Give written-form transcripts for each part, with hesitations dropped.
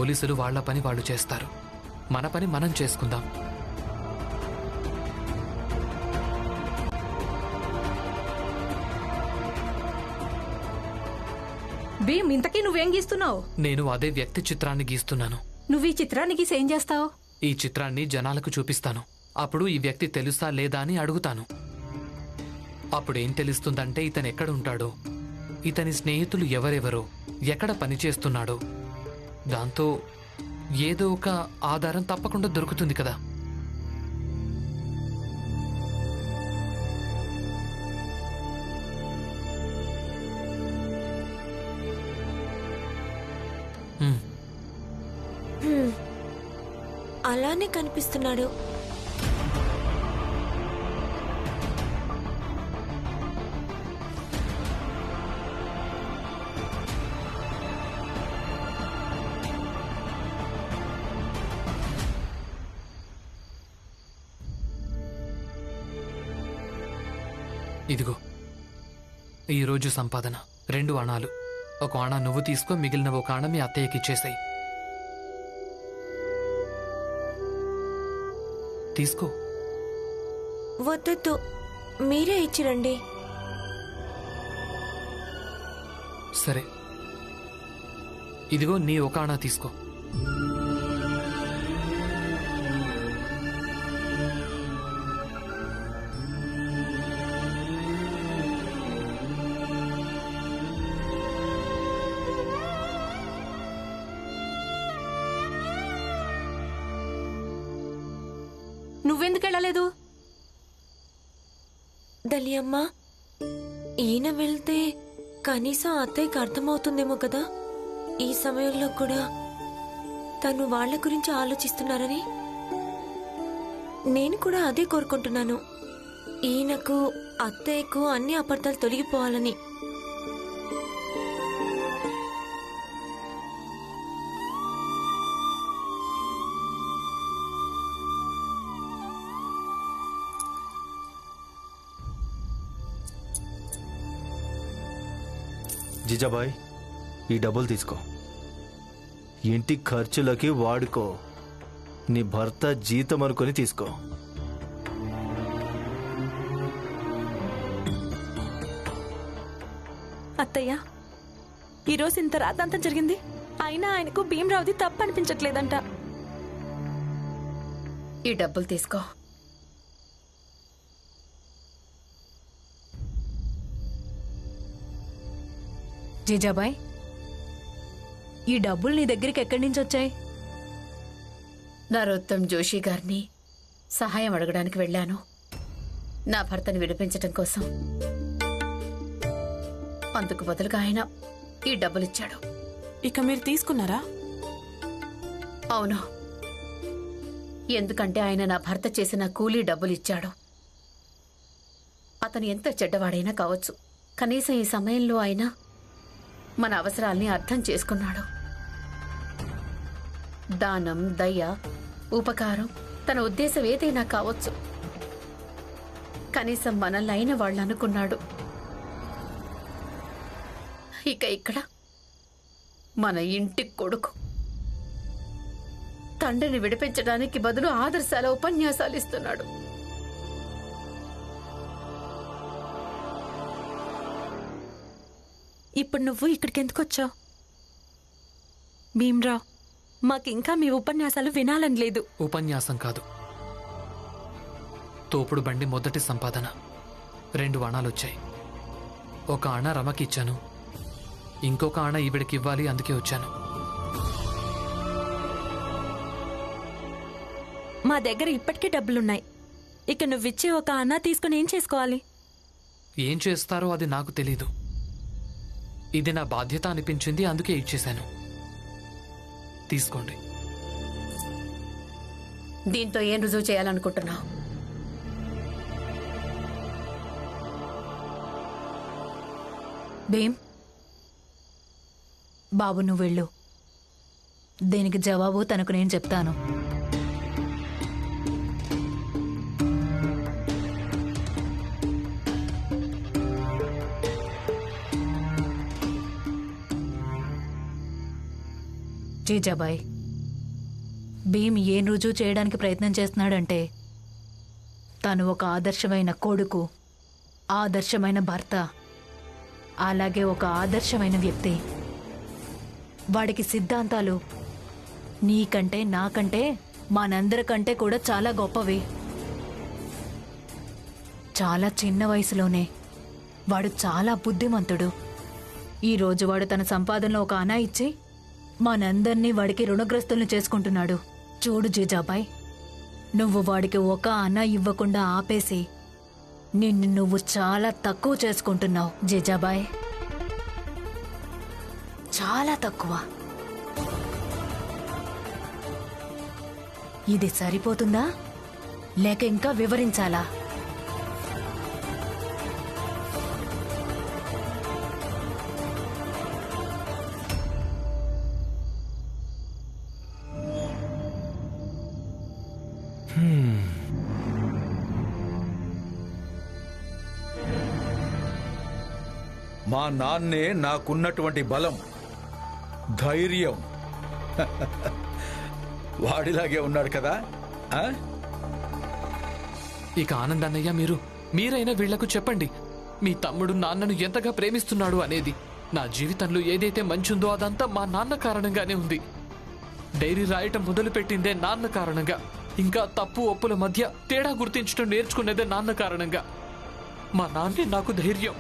పోలీసులు వాళ్ల పని వాళ్ళు చేస్తారు, మన పని మనం చేసుకుందాం. భీమ్, ఇంతకీ నువ్వేం గీస్తున్నావు? నేను అదే వ్యక్తి చిత్రాన్ని గీస్తున్నాను. నువ్వు ఈ చిత్రాన్ని గీసి ఏం చేస్తావు? ఈ చిత్రాన్ని జనాలకు చూపిస్తాను. అప్పుడు ఈ వ్యక్తి తెలుసా లేదా అని అడుగుతాను. అప్పుడేం తెలుస్తుందంటే ఇతను ఎక్కడుంటాడో, ఇతని స్నేహితులు ఎవరెవరో, ఎక్కడ పనిచేస్తున్నాడో. దాంతో ఏదో ఒక ఆధారం తప్పకుండా దొరుకుతుంది కదా. అలానే కనిపిస్తున్నాడు. ఇదిగో ఈరోజు సంపాదన 2 అణాలు. ఒక అణ నువ్వు తీసుకో, మిగిలిన ఒక అణ మీ అత్తయ్యకి ఇచ్చేసాయి. తీసుకో. వద్దొద్దు, మీరే ఇచ్చిరండి. సరే, ఇదిగో నీ ఒక అణ తీసుకో. నువ్వెందుకు వెళ్ళలేదు? దలియమ్మ, ఈయన వెళ్తే కనీసం అత్తయ్యకి అర్థమవుతుందేమో కదా ఈ సమయంలో కూడా తను వాళ్ళ గురించి ఆలోచిస్తున్నారని. నేను కూడా అదే కోరుకుంటున్నాను. ఈయనకు అత్తయ్యకు అన్ని అపార్థాలు తొలగిపోవాలని. జీజాబాయ్, ఈ డబ్బులు తీసుకో, ఇంటి ఖర్చులకి వాడుకో. నీ భర్త జీతం అనుకొని తీసుకో. అత్తయ్య, ఈరోజు ఇంత రాతంతం జరిగింది, అయినా ఆయనకు భీమరావుది తప్పు అనిపించట్లేదంట. ఈ డబ్బులు తీసుకో. జీజాబాయ్, ఈ డబ్బులు నీ దగ్గరికి ఎక్కడి నుంచి వచ్చాయి? నరోత్తమ్ జోషి గారిని సహాయం అడగడానికి వెళ్ళాను, నా భర్తను విడిపించటం కోసం. అందుకు బదులుగా ఆయన ఈ డబ్బులిచ్చాడు. ఇక మీరు తీసుకున్నారా? అవును, ఎందుకంటే ఆయన నా భర్త చేసిన కూలీ డబ్బులిచ్చాడు. అతను ఎంత చెడ్డవాడైనా కావచ్చు, కనీసం ఈ సమయంలో అయినా మన అవసరాల్ని అర్థం చేసుకున్నాడు. దానం, దయ, ఉపకారం తన ఉద్దేశం ఏదైనా కావచ్చు, కనీసం మనల్ని అయిన వాళ్ళు అనుకున్నాడు. ఇక ఇక్కడ మన ఇంటి కొడుకు తండ్రిని విడిపించడానికి బదులు ఆదర్శాల ఉపన్యాసాలు ఇస్తున్నాడు. ఇప్పుడు నువ్వు ఇక్కడికి ఎందుకు వచ్చావు? భీమ్రావ్, మాకింకా మీ ఉపన్యాసాలు వినాలని లేదు. ఉపన్యాసం కాదు, తోపుడు బండి మొదటి సంపాదన 2 అణాలొచ్చాయి. ఒక అణ రమకి ఇచ్చాను, ఇంకొక అణ ఈవిడికి ఇవ్వాలి, అందుకే వచ్చాను. మా దగ్గర ఇప్పటికే డబ్బులున్నాయి. ఇక నువ్విచ్చే ఒక అన్న తీసుకుని ఏం చేసుకోవాలి? ఏం చేస్తారో అది నాకు తెలీదు. ఇది నా బాధ్యత అనిపించింది, అందుకే ఇచ్చేశాను. తీసుకోండి. దీంతో ఏం రుజువు చేయాలనుకుంటున్నావు? భీమ్, బాబు నువ్వు వెళ్ళు. దీనికి జవాబు తనకు నేను చెప్తాను. జీజాబాయ్, భీమ్ ఏం రుజువు చేయడానికి ప్రయత్నం చేస్తున్నాడంటే తను ఒక ఆదర్శమైన కొడుకు, ఆదర్శమైన భర్త, అలాగే ఒక ఆదర్శమైన వ్యక్తి. వాడికి సిద్ధాంతాలు నీకంటే నాకంటే మనందరికంటే కూడా చాలా గొప్పవి. చాలా చిన్న వయసులోనే వాడు చాలా బుద్ధిమంతుడు. ఈరోజు వాడు తన సంపాదనలో ఒక ఆనా ఇచ్చి మనందర్నీ వాడికి రుణగ్రస్తుల్ని చేసుకుంటున్నాడు. చూడు జీజాబాయ్, నువ్వు వాడికి ఒక ఆనా ఇవ్వకుండా ఆపేసి నిన్ను నువ్వు చాలా తక్కువ చేసుకుంటున్నావు జీజాబాయ్, చాలా తక్కువ. ఇది సరిపోతుందా లేక ఇంకా వివరించాలా? మా నాన్నే నాకున్నటువంటి బలం, ధైర్యం. వాడిలాగే ఉన్నాడు కదా. ఆ? ఇక ఆనందన్నయ్య, మీరైనా వీళ్లకు చెప్పండి మీ తమ్ముడు నాన్నను ఎంతగా ప్రేమిస్తున్నాడు అనేది. నా జీవితంలో ఏదైతే మంచుందో అదంతా మా నాన్న కారణంగానే ఉంది. డైరీ రాయటం మొదలుపెట్టిందే నాన్న కారణంగా. ఇంకా తప్పు ఒప్పుల మధ్య తేడా గుర్తించడం నేర్చుకునేదే నాన్న కారణంగా. మా నాన్నే నాకు ధైర్యం,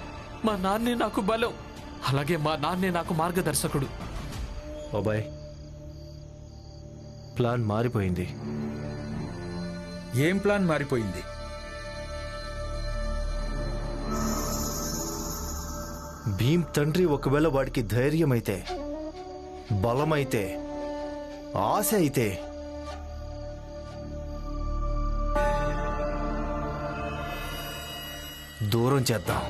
మా నాన్నే నాకు బలం, అలాగే మా నాన్నే నాకు మార్గదర్శకుడు. బాబాయ్, ప్లాన్ మారిపోయింది. ఏం ప్లాన్ మారిపోయింది? భీమ్ తండ్రి ఒకవేళ వాడికి ధైర్యం అయితే, బలమైతే, ఆశ అయితే దూరం చేద్దాం.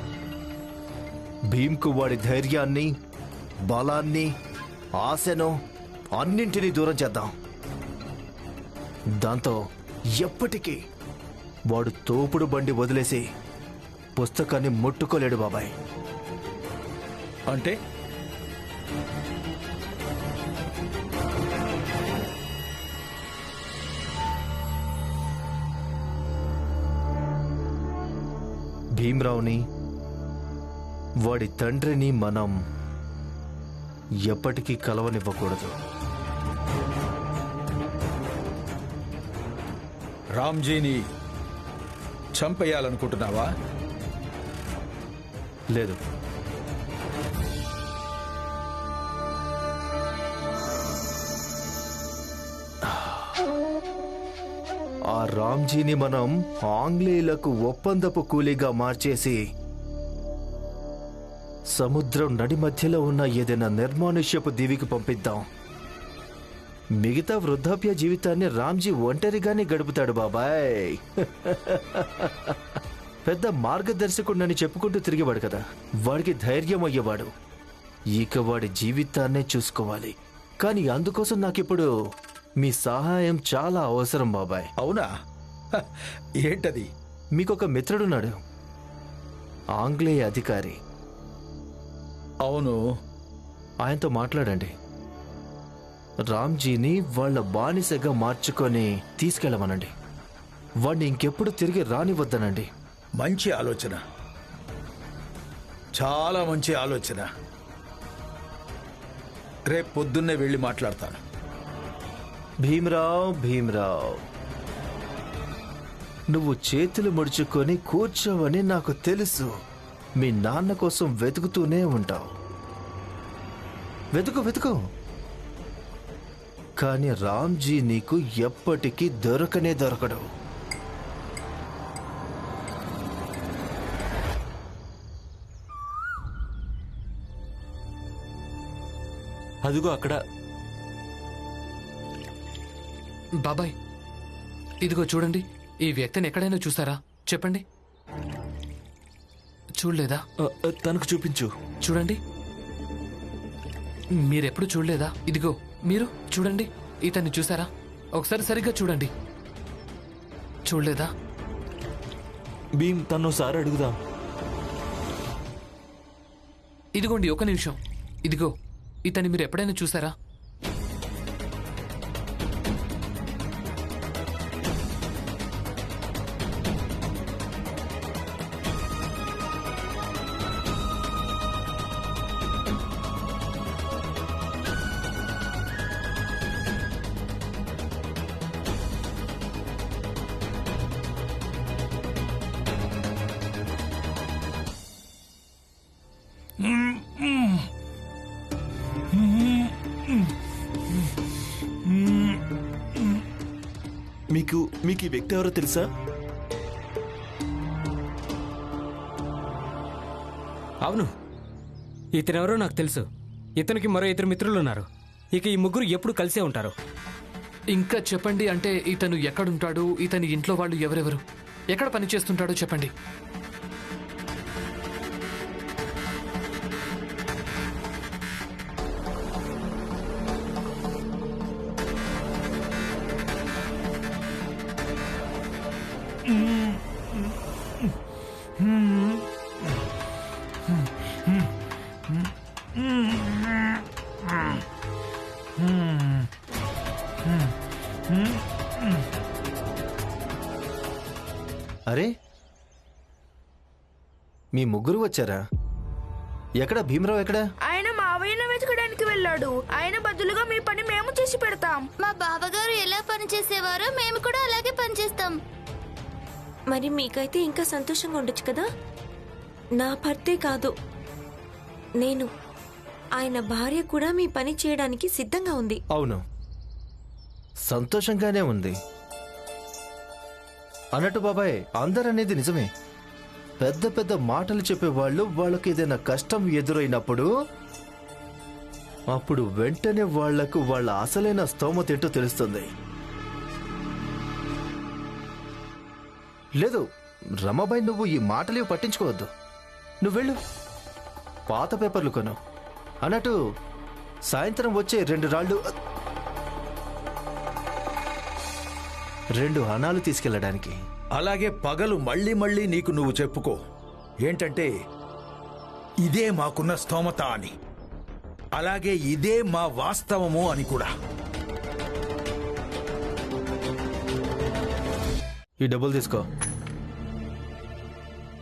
భీమ్కు వాడి ధైర్యాన్ని, బలాన్ని, ఆశను అన్నింటినీ దూరం చేద్దాం. దాంతో ఎప్పటికీ వాడు తోపుడు బండి వదిలేసి పుస్తకాన్ని ముట్టుకోలేడు బాబాయ్. అంటే భీమ్రావుని, వాడి తండ్రిని మనం ఎప్పటికీ కలవనివ్వకూడదు. రామ్జీని చంపేయాలనుకుంటున్నావా? లేదు, ఆ రామ్జీని మనం ఆంగ్లేయులకు ఒప్పందపు కూలీగా మార్చేసి సముద్రం నడి మధ్యలో ఉన్న ఏదైనా నిర్మానుష్యపు దీవికి పంపిద్దాం. మిగతా వృద్ధాప్య జీవితాన్ని రామ్జీ ఒంటరిగానే గడుపుతాడు బాబాయ్. పెద్ద మార్గదర్శకుడినని చెప్పుకుంటూ తిరిగేవాడు కదా, వాడికి ధైర్యం అయ్యేవాడు. ఇక వాడి జీవితాన్నే చూసుకోవాలి. కానీ అందుకోసం నాకిప్పుడు మీ సహాయం చాలా అవసరం బాబాయ్. అవునా? ఏంటది? మీకొక మిత్రుడున్నాడు, ఆంగ్లేయ అధికారి. అవును. ఆయనతో మాట్లాడండి. రామ్జీని వాళ్ళ బానిసగా మార్చుకొని తీసుకెళ్ళమనండి. వాడిని ఇంకెప్పుడు తిరిగి రానివద్దనండి. మంచి ఆలోచన, చాలా మంచి ఆలోచన. రేపు పొద్దున్నే వెళ్ళి మాట్లాడతాను. భీమ్రావ్, నువ్వు చేతులు ముడుచుకొని కూర్చోవని నాకు తెలుసు. మీ నాన్న కోసం వెతుకుతూనే ఉంటావు. వెతుకు. కానీ రామ్జీ నీకు ఎప్పటికీ దొరకడు. అదిగో అక్కడ. బాబాయ్, ఇదిగో చూడండి. ఈ వ్యక్తిని ఎక్కడైనా చూసారా? చెప్పండి. చూడలేదా? తనకు చూపించు. చూడండి. మీరెప్పుడు చూడలేదా? ఇదిగో మీరు చూడండి. ఇతన్ని చూసారా? ఒకసారి సరిగ్గా చూడండి. చూడలేదా? భీమ్, తనోసారి అడుగుదాం. ఇదిగోండి, ఒక నిమిషం. ఇదిగో, ఇతన్ని మీరు ఎప్పుడైనా చూసారా? మీకు ఈ వ్యక్తి ఎవరో తెలుసా? అవును, ఇతనెవరో నాకు తెలుసు. ఇతనికి మరో ఇద్దరు మిత్రులు ఉన్నారు. ఇక ఈ ముగ్గురు ఎప్పుడు కలిసే ఉంటారు. ఇంకా చెప్పండి, అంటే ఇతను ఎక్కడుంటాడు, ఇతని ఇంట్లో వాళ్ళు ఎవరెవరు, ఎక్కడ పని చేస్తుంటాడో చెప్పండి. అరే, మీ ముగ్గురు వచ్చారా? ఎక్కడ భీమరావు ఎక్కడ? ఆయన మావయ్యను వెతకడానికి వెళ్ళాడు. ఆయన బదులుగా మీ పని మేము చేసి పెడతాం. మా బావగారు ఎలా పని చేసేవారో మేము కూడా అలాగే పనిచేస్తాం. మరి మీకైతే ఇంకా సంతోషంగా ఉండొచ్చు కదా. నా భర్తే కాదు, నేను ఆయన భార్య కూడా మీ పని చేయడానికి సిద్ధంగా ఉంది. అవును, సంతోషంగానే ఉంది. అన్నట్టు బాబాయ్, అందరనేది నిజమే. పెద్ద పెద్ద మాటలు చెప్పేవాళ్ళు వాళ్ళకి ఏదైనా కష్టం ఎదురైనప్పుడు అప్పుడు వెంటనే వాళ్లకు వాళ్ళ అసలైన స్తోమత ఏంటో తెలుస్తుంది. లేదు రమాబాయ్, నువ్వు ఈ మాటలేవి పట్టించుకోవద్దు. నువ్వు వెళ్ళు, పాత పేపర్లు కొను. అన్నట్టు సాయంత్రం వచ్చే 2 రాళ్ళు 2 అణాలు తీసుకెళ్ళడానికి. అలాగే పగలు మళ్ళీ మళ్ళీ నీకు నువ్వు చెప్పుకో, ఏంటంటే ఇదే మాకున్న స్తోమత అని, అలాగే ఇదే మా వాస్తవము అని కూడా. ఈ డబ్బులు తీసుకో,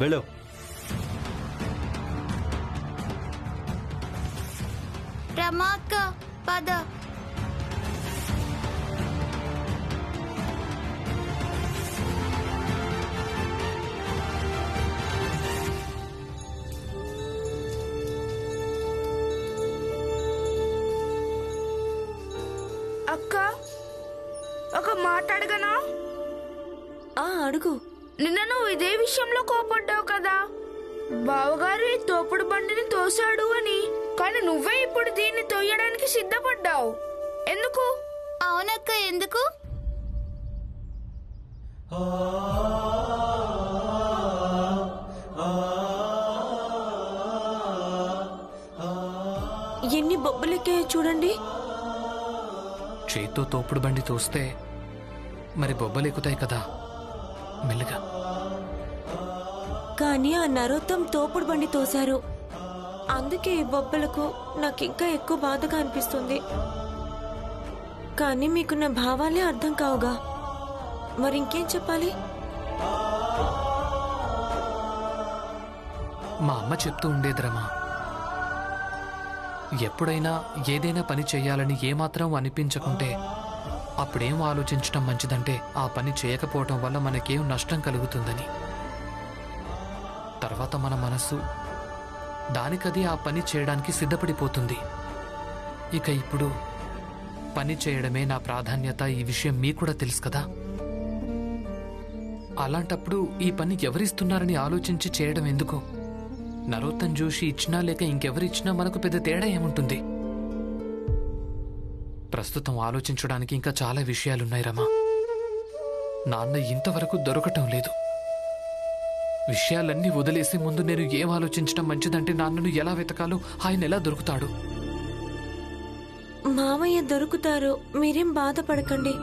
వెళ్ళు. రమాక్క పద. అక్క, ఒక మాట అడగనా? అడుగు. నిన్న నువ్వు ఇదే విషయంలో కోపడ్డావు కదా, బావగారు ఈ తోపుడు బండిని తోశాడు అని. కానీ నువ్వే ఇప్పుడు దీన్ని తోయడానికి సిద్ధపడ్డావు. ఎందుకు? అవునక్క, ఎందుకు? ఎన్ని బొబ్బలెక్కాయో చూడండి. చేత్తో తోపుడు బండి తోస్తే మరి బొబ్బలెక్కుతాయి కదా, మెల్లగా. కానీ ఆ నరోత్తం తోపుడు బండి తోశారు. అందుకే ఈ బొబ్బలకు నాకింకా ఎక్కువ బాధగా అనిపిస్తుంది. కానీ మీకు నా భావాలే అర్థం కావుగా, మరింకేం చెప్పాలి? మా అమ్మ చెప్తూ ఉండేది రమా, ఎప్పుడైనా ఏదైనా పని చేయాలని ఏమాత్రం అనిపించకుంటే అప్పుడేం ఆలోచించడం మంచిదంటే ఆ పని చేయకపోవటం వల్ల మనకేం నష్టం కలుగుతుందని. తర్వాత మన మనసు దానికది ఆ పని చేయడానికి సిద్ధపడిపోతుంది. ఇక ఇప్పుడు పని చేయడమే నా ప్రాధాన్యత, ఈ విషయం మీకు కూడా తెలుసు కదా. అలాంటప్పుడు ఈ పని ఎవరిస్తున్నారని ఆలోచించి చేయడం ఎందుకు? నరోత్తం జోషి ఇచ్చినా లేక ఇంకెవరిచ్చినా మనకు పెద్ద తేడా ఏముంటుంది? ప్రస్తుతం ఆలోచించడానికి ఇంకా చాలా విషయాలున్నాయి రమా. నాన్న ఇంతవరకు దొరకటం లేదు. విషయాలన్నీ వదిలేసి ముందు నేను ఏం ఆలోచించడం మంచిదంటే నాన్నను ఎలా వెతకాలో, ఆయన ఎలా దొరుకుతాడు? మామయ్య దొరుకుతారు, మీరేం బాధపడకండి.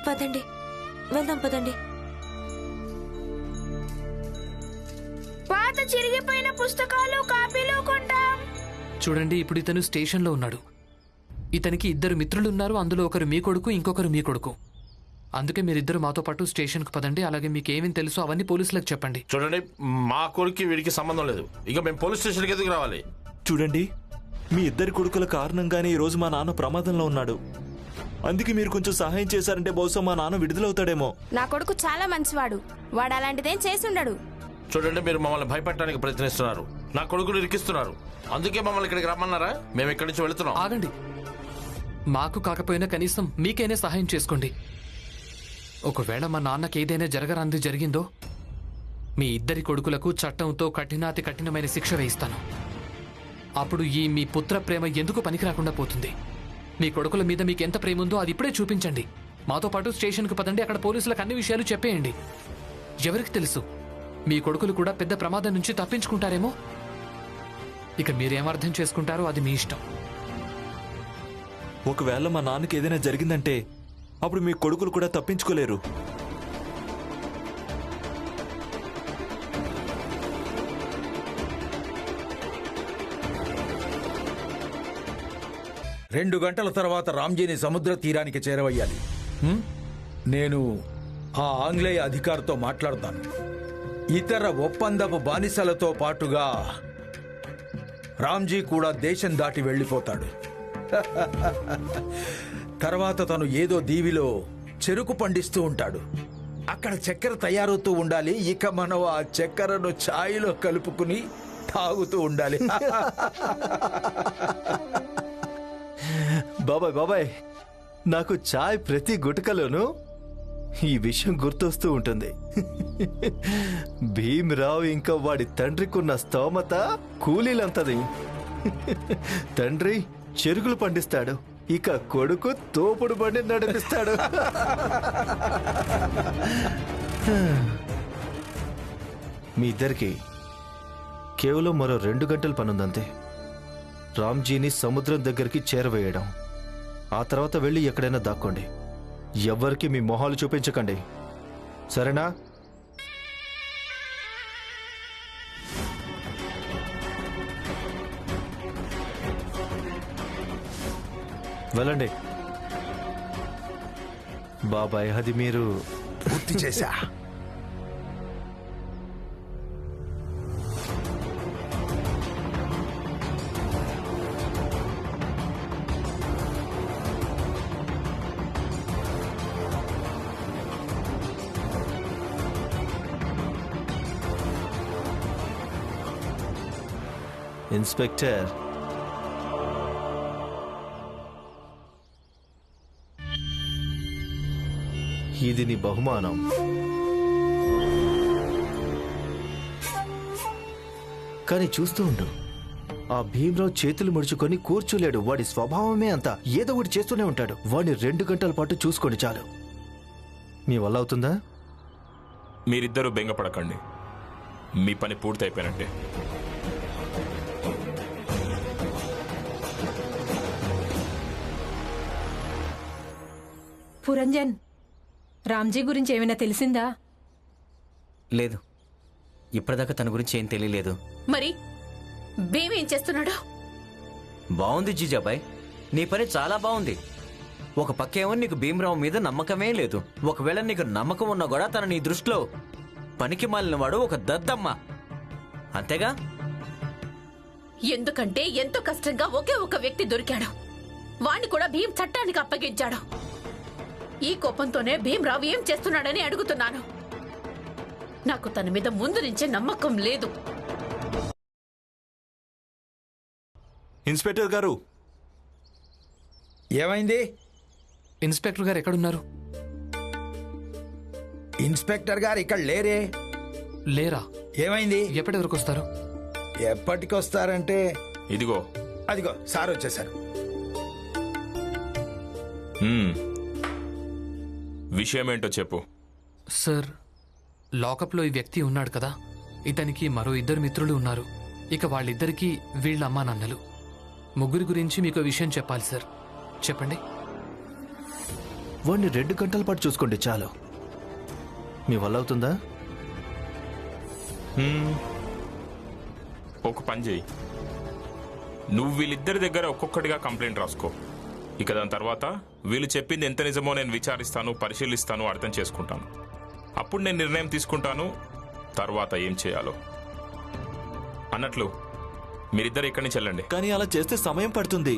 పదండి, వెళ్దాం పదండి. పాత చిరిగిపోయిన పుస్తకాలు, కాపీలు కొంటాం. చూడండి, ఇప్పుడు ఇతను స్టేషన్లో ఉన్నాడు. ఇతనికి 2 మిత్రులున్నారు. అందులో ఒకరు మీ కొడుకు, ఇంకొకరు మీ కొడుకు. అందుకే మీరిద్దరు మాతో పాటు స్టేషన్కు పదండి. అలాగే మీకు ఏమేమి తెలుసో అవన్నీ పోలీసులకు చెప్పండి. చూడండి, మా కొడుకు వీడికి సంబంధం లేదు. ఇక మేము పోలీస్ స్టేషన్కి ఎందుకు రావాలి? చూడండి, మీ 2 కొడుకుల కారణంగానే ఈరోజు మా నాన్న ప్రమాదంలో ఉన్నాడు. అందుకే మీరు కొంచెం సహాయం చేశారంటే బహుశా మా నాన్న విడుదలవుతాడేమో. నా కొడుకు చాలా మంచివాడు, వాడు అలాంటిదేం చేసి ఉండడు. చూడండి, మీరు మమ్మల్ని భయపెట్టడానికి ప్రయత్నిస్తున్నారు, నా కొడుకుని ఇరికిస్తున్నారు. అందుకే మమ్మల్ని ఇక్కడికి రమ్మన్నారా? మేము ఇక్కడి నుంచి వెళుతున్నాం. ఆగండి, మాకు కాకపోయినా కనీసం మీకైనా సహాయం చేసుకోండి. ఒకవేళ మా నాన్నకి ఏదైనా జరగరాంది జరిగిందో మీ ఇద్దరి కొడుకులకు చట్టంతో కఠినాతి కఠినమైన శిక్ష వేయిస్తాను. అప్పుడు ఈ మీ పుత్ర ప్రేమ ఎందుకు పనికిరాకుండా పోతుంది? మీ కొడుకుల మీద మీకు ఎంత ప్రేమ ఉందో అది ఇప్పుడే చూపించండి. మాతో పాటు స్టేషన్కి పదండి, అక్కడ పోలీసులకు అన్ని విషయాలు చెప్పేయండి. ఎవరికి తెలుసు, మీ కొడుకులు కూడా పెద్ద ప్రమాదం నుంచి తప్పించుకుంటారేమో. ఇక మీరేం అర్థం చేసుకుంటారో అది మీ ఇష్టం. ఒకవేళ మా నాన్నకి ఏదైనా జరిగిందంటే అప్పుడు మీ కొడుకులు కూడా తప్పించుకోలేరు. రెండు గంటల తర్వాత రామ్జీని సముద్ర తీరానికి చేరవయ్యాలి. నేను ఆ ఆంగ్లేయ అధికారితో మాట్లాడతాను. ఇతర ఒప్పందపు బానిసలతో పాటుగా రామ్జీ కూడా దేశం దాటి వెళ్ళిపోతాడు. తర్వాత తను ఏదో దీవిలో చెరుకు పండిస్తూ ఉంటాడు. అక్కడ చక్కెర తయారవుతూ ఉండాలి. ఇక మనం ఆ చక్కెరను ఛాయ్లో కలుపుకుని తాగుతూ ఉండాలి. బాబాయ్ నాకు చాయ్ ప్రతి గుటకలోనూ ఈ విషయం గుర్తొస్తూ ఉంటుంది. భీమ్రావ్ ఇంకా వాడి తండ్రికున్న స్తోమత కూలీలంతది. తండ్రి చెరుకులు పండిస్తాడు, ఇక కొడుకు తోపుడు బండి నడిపిస్తాడు. మీ ఇద్దరికి కేవలం మరో 2 గంటల పనుందంతే. రామ్జీని సముద్రం దగ్గరికి చేరవేయడం. ఆ తర్వాత వెళ్ళి ఎక్కడైనా దాక్కోండి. ఎవ్వరికి మీ మొహాలు చూపించకండి, సరేనా? వెళ్ళండి. బాబాయ్, అది మీరు పూర్తి చేశా. ఇన్స్పెక్టర్, ఇది నీ బహుమానం. కానీ చూస్తూ ఉండు, ఆ భీమ్రావు చేతులు ముడుచుకొని కూర్చోలేడు. వాడి స్వభావమే అంతా, ఏదో ఒకటి చేస్తూనే ఉంటాడు. వాడిని 2 గంటల పాటు చూసుకోండి చాలు. మీ వల్ల అవుతుందా? మీరిద్దరూ బెంగపడకండి, మీ పని పూర్తయిపోయినట్టే. పురంజన్, రామ్జీ గురించి ఏమైనా తెలిసిందా? లేదు, ఇప్పటిదాకా తన గురించి ఏం తెలియలేదు. మరి భీమ్ ఏం చేస్తున్నాడు? బాగుంది జీజాబాయ్, నీ పని చాలా బాగుంది. ఒక పక్కేమో నీకు భీమరావు మీద నమ్మకమే లేదు. ఒకవేళ నీకు నమ్మకం ఉన్నా కూడా తన నీ దృష్టిలో పనికి మాలిన వాడు, ఒక దద్దమ్మ, అంతేగా? ఎందుకంటే ఎంతో కష్టంగా ఒకే ఒక వ్యక్తి దొరికాడు. వాణ్ణి కూడా భీమ్ చట్టానికి అప్పగించాడు. ఈ కోపంతోనే భీమ్రావు ఏం చేస్తున్నాడని అడుగుతున్నాను. నాకు తన మీద ముందు నుంచే నమ్మకం లేదు. ఇన్స్పెక్టర్ గారు. ఏమైంది? ఇన్స్పెక్టర్ గారు ఎక్కడున్నారు? ఇన్స్పెక్టర్ గారు ఇక్కడ లేరే. లేరా? ఏమైంది? ఎప్పటి వరకు వస్తారు? ఎప్పటికొస్తారంటే ఇదిగో అదిగో సార్ వచ్చేసారు. విషయమేంటో చెప్పు. సార్, లాకప్లో ఈ వ్యక్తి ఉన్నాడు కదా, ఇతనికి మరో 2 మిత్రులు ఉన్నారు. ఇక వాళ్ళిద్దరికీ వీళ్ళ అమ్మా నాన్నలు. ముగ్గురి గురించి మీకు విషయం చెప్పాలి సార్. చెప్పండి. వాడిని 2 గంటల పాటు చూసుకోండి చాలు. మీ వల్ల అవుతుందా? ఒక పని చేయి, నువ్వు వీళ్ళిద్దరి దగ్గర ఒక్కొక్కటిగా కంప్లైంట్ రాసుకో. ఇక దాని తర్వాత వీళ్ళు చెప్పింది ఎంత నిజమో నేను విచారిస్తాను, పరిశీలిస్తాను, అర్థం చేసుకుంటాను. అప్పుడు నేను నిర్ణయం తీసుకుంటాను తర్వాత ఏం చేయాలో. అన్నట్లు మీరిద్దరు ఇక్కడి నుంచి వెళ్ళండి. కానీ అలా చేస్తే సమయం పడుతుంది.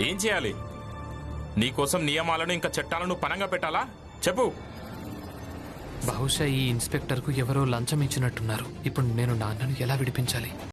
ఏం చేయాలి? నీకోసం నియమాలను ఇంకా చట్టాలను పనంగా పెట్టాలా చెప్పు. బహుశా ఈ ఇన్స్పెక్టర్కు ఎవరో లంచం ఇచ్చినట్టున్నారు. ఇప్పుడు నేను నాన్నను ఎలా విడిపించాలి?